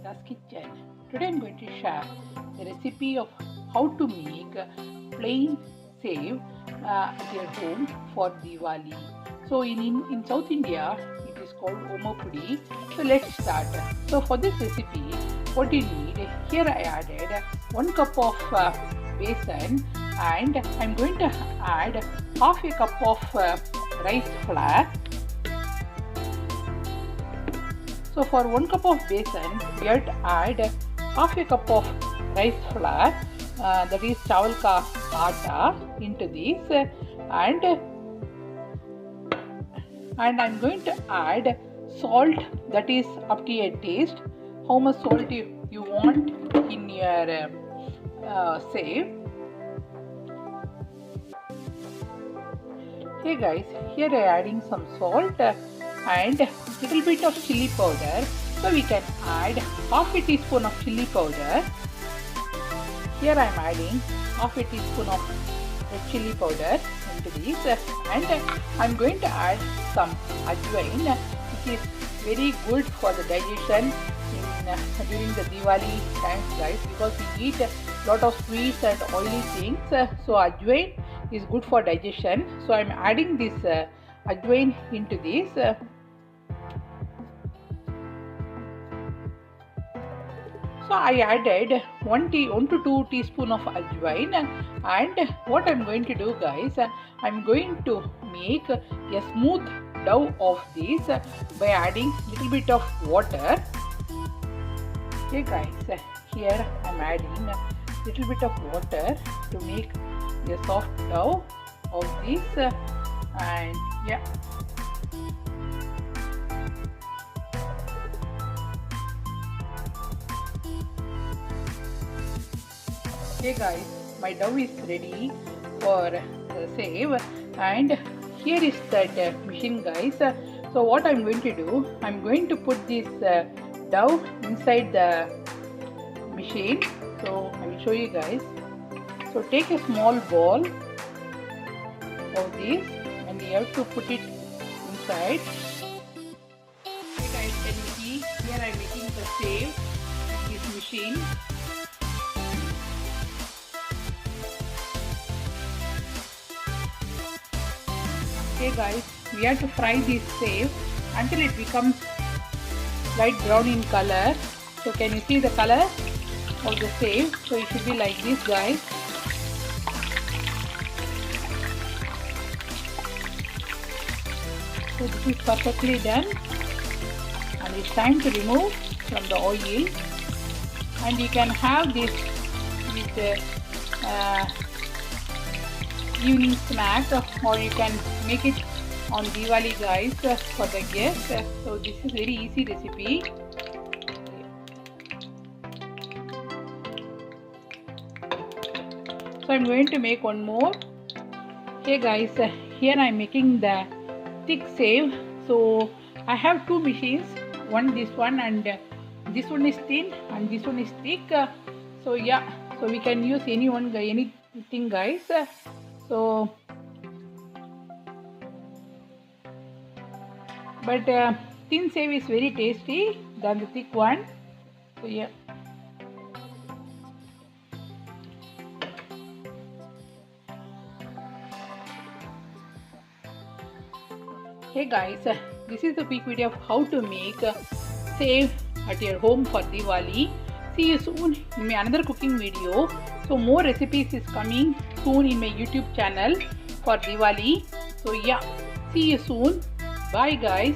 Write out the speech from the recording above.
Nita's kitchen. Today I'm going to share the recipe of how to make plain save at your home for Diwali. So in South India it is called Omapudi. So let's start. So for this recipe what you need, here I added 1 cup of besan and I'm going to add half a cup of rice flour. So for 1 cup of besan, we have to add half a cup of rice flour, that is chawal ka atta, into this, and I'm going to add salt, that is up to your taste. How much salt you want in your save. Hey guys, here I am adding some salt and little bit of chili powder. So we can add half a teaspoon of chili powder. Here I am adding half a teaspoon of red chili powder into this, and I am going to add some ajwain, which is very good for the digestion during the Diwali times, guys, because we eat a lot of sweets and oily things. So ajwain is good for digestion. So I am adding this ajwain into this. So I added 1 to 2 teaspoon of ajwain, and what I am going to do, guys, I am going to make a smooth dough of this by adding little bit of water. Okay guys, here I am adding a little bit of water to make a soft dough of this, and yeah. Okay guys, my dough is ready for the save, and here is that machine, guys. So what I'm going to do, I'm going to put this dough inside the machine. So I will show you guys. So take a small ball of this and you have to put it inside. Okay guys, can you see? Here I'm making the save in this machine. Okay guys, we have to fry this save until it becomes light brown in color. So can you see the color of the save? So it should be like this, guys. So this is perfectly done, and it's time to remove from the oil, and you can have this with evening snack, or you can make it on Diwali, guys, for the guests. So this is very easy recipe. So I'm going to make one more. Okay guys, here I'm making the thick save. So I have two machines, this one, and this one is thin and this one is thick. So yeah, so we can use anything, guys. So but thin save is very tasty than the thick one. So yeah. Hey guys, this is the quick video of how to make save at your home for Diwali. See you soon in my another cooking video. So more recipes is coming soon in my YouTube channel for Diwali. So yeah, see you soon. Bye guys.